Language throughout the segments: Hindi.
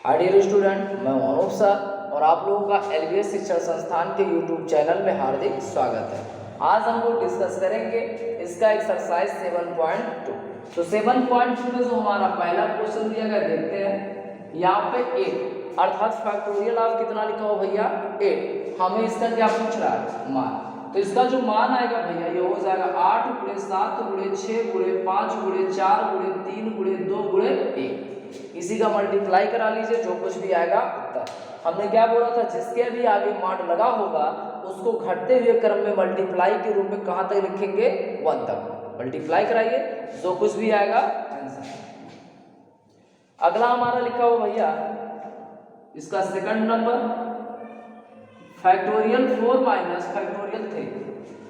हाय डियर स्टूडेंट, मैं अनूप सर और आप लोगों का एलबीएस शिक्षण संस्थान के यूट्यूब चैनल में हार्दिक स्वागत है। आज हम लोग डिस्कस करेंगे इसका एक्सरसाइज 7.2। तो 7.2 में जो हमारा पहला क्वेश्चन दिया गया देखते हैं। यहाँ पे 8 अर्थात फैक्टोरियल ऑफ कितना लिखा हो भैया 8। हमें इसका क्या पूछ रहा है मान। तो इसका जो मान आएगा भैया ये हो जाएगा 8 गुणे 7 गुणे 6 गुणे 5 गुणे 4 गुणे 3 गुणे 2 गुणे 1। इसी का मल्टीप्लाई करा लीजिए, जो कुछ भी आएगा उत्तर। हमने क्या बोला था, जिसके भी आगे मान लगा होगा उसको घटते हुए क्रम में मल्टीप्लाई के रूप में कहां तक लिखेंगे 1 तक। मल्टीप्लाई कराइए, जो कुछ भी आएगा आंसर। अगला हमारा लिखा हुआ भैया इसका second number factorial 4 minus factorial 3।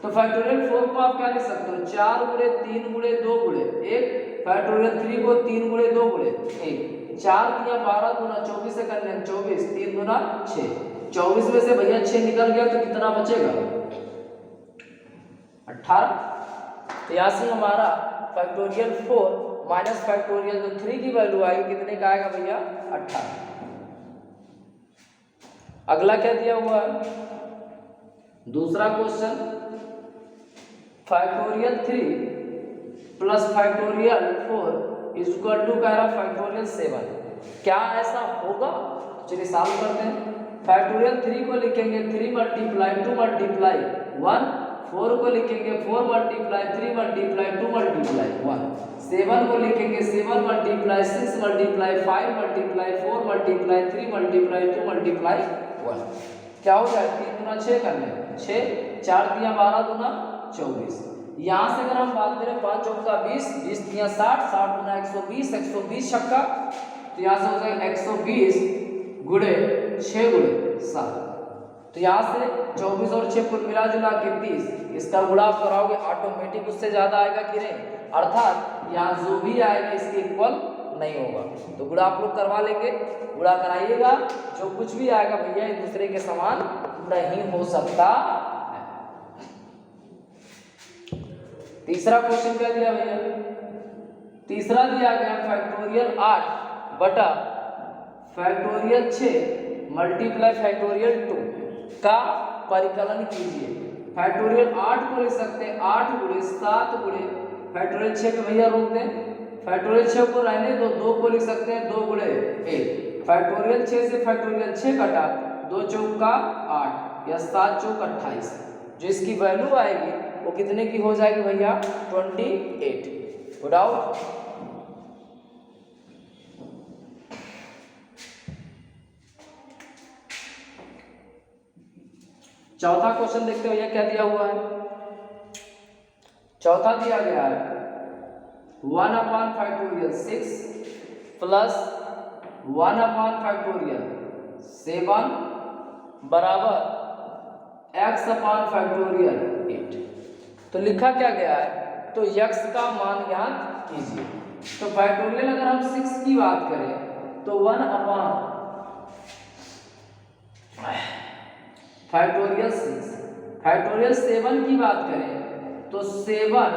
तो फैक्टोरियल 4 को आप क्या लिख सकते हो 4 गुणे 3 गुणे 2 गुणे 1। फैक्टोरियल 3 को 3 गुणे 2 गुणे 1। 4 दिया 12 गुना 24 से करने 24, 3 गुना 6। 24 में से भैया 6 निकल गया तो कितना बचेगा 18। तो यहाँ से हमारा फैक्टोरियल 4 माइनस फैक्टोरियल 3 की वैल्यू आएगी कितने का आएगा भैया 18। अगला क्या दिया हुआ है दूसरा question factorial 3 plus factorial 4 is equal to कह रहा फैक्टोरियल 7। क्या ऐसा होगा, चलिए सॉल्व करते हैं। फैक्टोरियल 3 को लिखेंगे 3 मल्टीप्लाई 2 मल्टीप्लाई 1। 4 को लिखेंगे 4 मल्टीप्लाई 3 मल्टीप्लाई 2 मल्टीप्लाई 1। 7 को लिखेंगे 7 multiply 6 multiply 5 multiply 4 multiply 3 multiply 2 multiply 1। क्या हो जाएगा 3 गुना 6 करने 6, 4 दिया 12 गुना 24। यहाँ से अगर हम बात करें 5 चौका 20, 20 दिया 60, 60 गुना 120, 120 छक्का। तो यहाँ से हो जाएगा 120 गुणे 6 गुणे 7। तो यहाँ से 24 और 6 कुल मिला जुला के 30। इसका गुणा आप कराओगे ऑटोमेटिक उससे ज्यादा आएगा कि नहीं, अर्थात यहाँ जो भी आएगा इसके इक्वल नहीं होगा। तो गुणा आप लोग करवा लेंगे, गुणा कराइएगा, जो कुछ भी आएगा भैया एक दूसरे के समान नहीं हो सकता। तीसरा क्वेश्चन क्या दिया भैया, तीसरा दिया गया फैक्टोरियल 8 बटा फैक्टोरियल 6 मल्टीप्लाई फैक्टोरियल 2 का परिकलन कीजिए। फैक्टोरियल 8 को लिख सकते हैं 8 गुणे 7 गुणे फैक्टोरियल 6 पे भैया रोक दें। फैक्टोरियल 6 को रहने दो, 2 को लिख सकते हैं 2 गुणे 1। फैक्टोरियल 6 से फैक्टोरियल 6 कटा 2 चौका 8 या 7 चौक 28। जो इसकी वैल्यू आएगी वो कितने की हो जाएगी भैया 28। विदाउट चौथा क्वेश्चन देखते हो भैया क्या दिया हुआ है। चौथा दिया गया है 1 upon factorial 6 plus 1 upon factorial 7 बराबर x अपॉन फैक्टोरियल 8। तो लिखा क्या गया है, तो x का मान ज्ञात कीजिए। तो फैक्टोरियल अगर हम 6 की बात करें तो 1 अपॉन फैक्टोरियल 6। फैक्टोरियल 7 की बात करें तो 7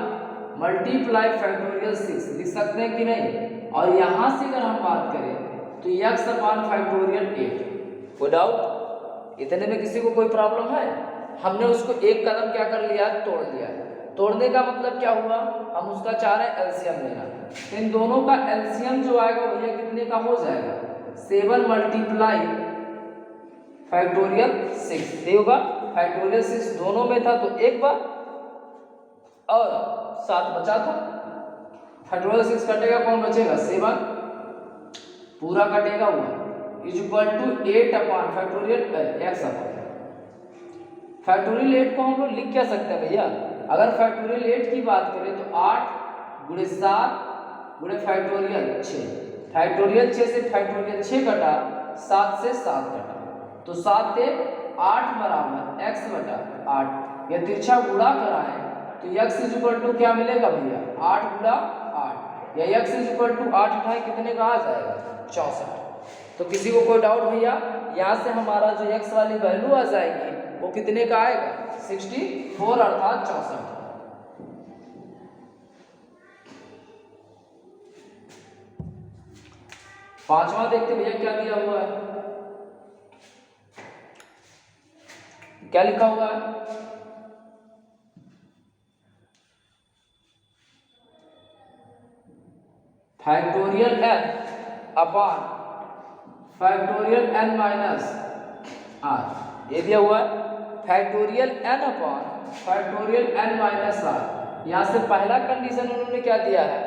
मल्टीप्लाई फैक्टोरियल 6 लिख सकते हैं कि नहीं। और यहां से अगर हम बात करें तो x अपॉन फैक्टोरियल 8। विदाउट इतने में किसी को कोई प्रॉब्लम है, हमने उसको एक कदम क्या कर लिया तोड़ लिया। तोड़ने का मतलब क्या हुआ, हम उसका चाह रहे हैं एलसीएम लेना। तो इन दोनों का एलसीएम जो आएगा भैया कितने का हो जाएगा 7 मल्टीप्लाई फैक्टोरियल 6 ये होगा। फैक्टोरियल 6 दोनों में था तो एक बार और 7 बचा था। फैक्टोरियल 6 कटेगा कौन बचेगा 7 पूरा कटेगा हुआ is equal to 8 upon factorial x upon. Factorial 8 को हम लोग लिख क्या सकते हैं भैया, अगर फैक्टोरियल 8 की बात करें तो 8 गुणे 7 गुणे फैक्टोरियल 6। फैक्टोरियल 6 से फैक्टोरियल 6 कटा, 7 से 7 कटा, तो 7 से 8 बराबर x बटा 8। यह तिरछा गुणा कराएं तो x इज इक्वल टू क्या मिलेगा भैया 8 गुणा 8 या x इज इक्वल टू 8 उठाए कितने का आ जाएगा 64। तो किसी को कोई डाउट भैया, यहाँ से हमारा जो x वाली वैल्यू आ जाएगी वो कितने का आएगा 64 अर्थात 64। पांचवा देखते भैया क्या दिया हुआ है, क्या लिखा हुआ है, factorial n upon factorial n minus r, ये दिया हुआ है factorial n upon factorial n minus r। यहां से पहला कंडीशन उन्होंने क्या दिया है,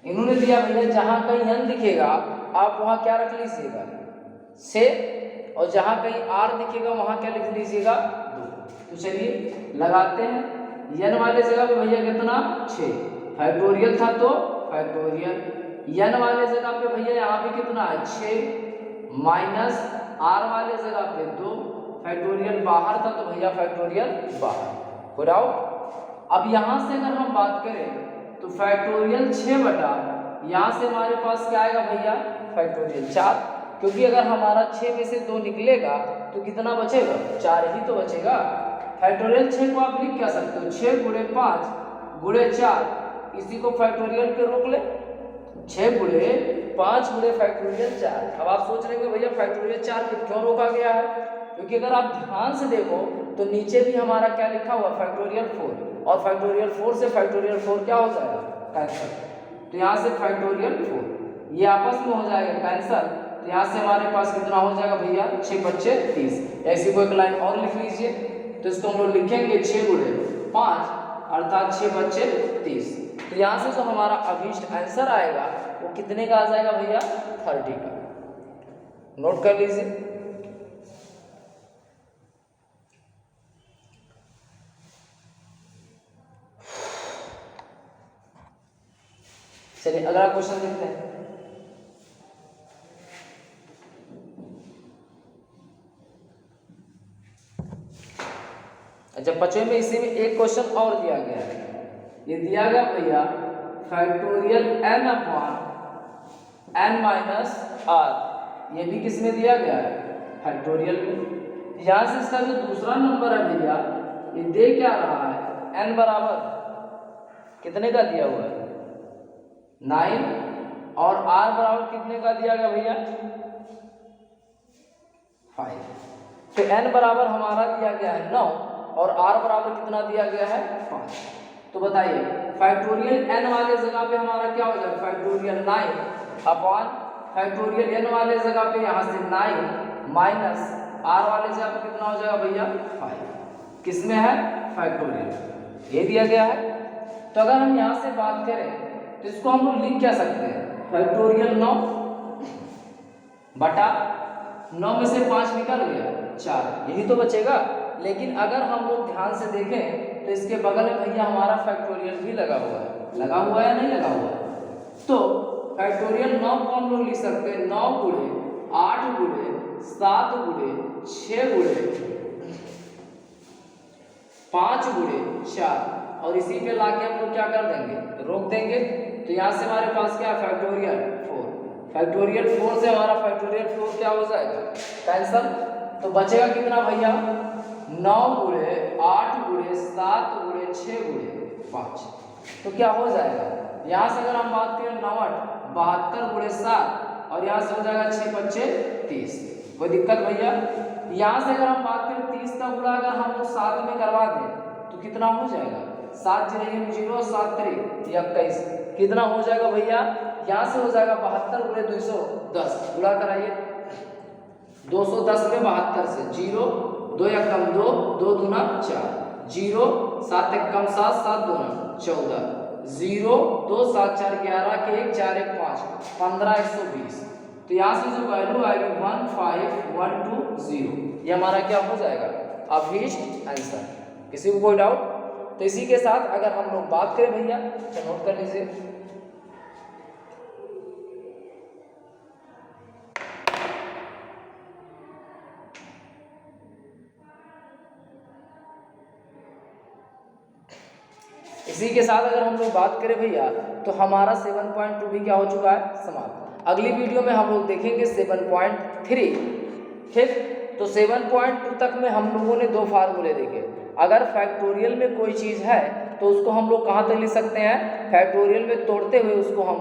इन्होंने दिया भैया जहां कहीं n दिखेगा आप वहां क्या रख लीजिएगा से, और जहां कहीं r दिखेगा वहां क्या लिख लीजिएगा 2। तो चलिए लगाते हैं, n वाले जगह पे भैया कितना 6, फैक्टोरियल था तो फैक्टोरियल, n वाले जगह पे भैया यहाँ पे कितना है 6 माइनस r वाले जगह पे 2, फैक्टोरियल बाहर था तो भैया फैक्टोरियल बाहर, हो डाउट। अब यहाँ से अगर हम बात करें तो फैक्टोरियल 6 बटा यहाँ से हमारे पास क्या आएगा भैया फैक्टोरियल 4, क्योंकि अगर हमारा 6 में से 2 निकलेगा तो कितना बचेगा 4 ही तो बचेगा। फैक्टोरियल 6 को आप लिख क्या सकते हो 6 गुणे 5 गुणे 4, इसी को फैक्टोरियल पे रोक ले, 6 गुणे 5 गुणे फैक्टोरियल 4। अब आप सोच रहे हो भैया फैक्टोरियल 4 पे क्यों रोका गया है, क्योंकि अगर आप ध्यान से देखो तो नीचे भी हमारा क्या लिखा हुआ फैक्टोरियल 4, और फैक्टोरियल 4 से फैक्टोरियल 4 क्या हो जाएगा कैंसिल, तो यहाँ से फैक्टोरियल 4 ये आपस में हो जाएगा कैंसिल, तो यहाँ से हमारे पास कितना हो जाएगा भैया 6 बच्चे 30। ऐसी कोई एक लाइन और लिख लीजिए, तो इसको हम लोग लिखेंगे 6 गुणे 5 अर्थात 6 बच्चे 30। तो यहाँ से जो हमारा अभीष्ट आंसर आएगा वो कितने का आ जाएगा भैया 30 का, नोट कर लीजिए। चलिए अगला क्वेश्चन देखते हैं। अच्छा 5वें में इसी में एक क्वेश्चन और दिया गया है, ये दिया गया भैया factorial n upon n minus r, ये भी किस में दिया गया है फैक्टोरियल में। यहाँ से इसका जो दूसरा नंबर है भैया ये दे क्या रहा है n बराबर कितने का दिया हुआ है 9, और r बराबर कितने का दिया गया भैया 5। तो n बराबर हमारा दिया गया है 9 और r बराबर कितना दिया गया है 5। तो बताइए फैक्टोरियल n वाले जगह पे हमारा क्या हो जाएगा फैक्टोरियल 9 अपॉन फैक्टोरियल n वाले जगह पे यहाँ से 9 माइनस r वाले जगह पे कितना हो जाएगा भैया 5, किसमें है फैक्टोरियल, ये दिया गया है। तो अगर हम यहाँ से बात करें तो इसको हम लोग लिख क्या सकते हैं फैक्टोरियल 9 बटा 9 में से 5 निकल गया 4, यही तो बचेगा। लेकिन अगर हम लोग ध्यान से देखें तो इसके बगल में भैया हमारा फैक्टोरियल भी लगा हुआ है या नहीं लगा हुआ है। तो फैक्टोरियल 9 को हम लोग लिख सकते हैं 9 गुणे 8 गुणे 7 गुणे 6 गुणे 5 गुणे 4, और इसी पे लाके हम लोग क्या कर देंगे रोक देंगे। तो यहाँ से हमारे पास क्या फैक्टोरियल 4, फैक्टोरियल 4 से हमारा फैक्टोरियल 4 क्या हो जाएगा कैंसल। तो बचेगा कितना भैया 9 गुणे 8 गुणे 7 गुणे 6 गुणे 5, तो क्या हो जाएगा यहाँ से अगर हम बात करें 9 8 72 गुणे 7, और यहाँ से हो जाएगा 6 बच्चे 30, कोई दिक्कत भैया। यहाँ से अगर हम बात करें 30 का गुणा अगर हम लोग 7 में करवा दें तो कितना हो जाएगा 7 0 7 3 21, कितना हो जाएगा भैया यहाँ से हो जाएगा 72 गुणे 210, गुणा कराइए 210 में 72 से 0 2 1 कम 2 2 दूना 4 0 7 1 कम 7 7 दूना 14 0 2 7 4 11 के 1 4 1 5 15 120। तो यहाँ से जो वैल्यू आएगी 15120, ये हमारा क्या हो जाएगा अभीष्ट आंसर। किसी को कोई डाउट? तो इसी के साथ अगर हम लोग बात करें भैया तो नोट कर लीजिए। इसी के साथ अगर हम लोग बात करें भैया तो हमारा 7.2 भी क्या हो चुका है समाप्त। अगली वीडियो में हम लोग देखेंगे 7.3, ठीक। तो 7.2 तक में हम लोगों ने 2 फार्मूले देखे, अगर फैक्टोरियल में कोई चीज़ है तो उसको हम लोग कहाँ तक लिख सकते हैं, फैक्टोरियल में तोड़ते हुए उसको हम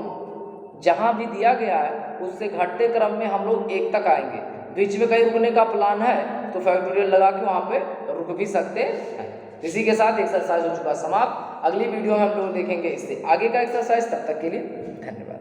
जहाँ भी दिया गया है उससे घटते क्रम में हम लोग 1 तक आएंगे। बीच में कहीं रुकने का प्लान है तो फैक्टोरियल लगा के वहाँ पे रुक भी सकते हैं। इसी के साथ एक्सरसाइज हो चुका समाप्त। अगली वीडियो में हम लोग देखेंगे इससे आगे का एक्सरसाइज। तब तक के लिए धन्यवाद।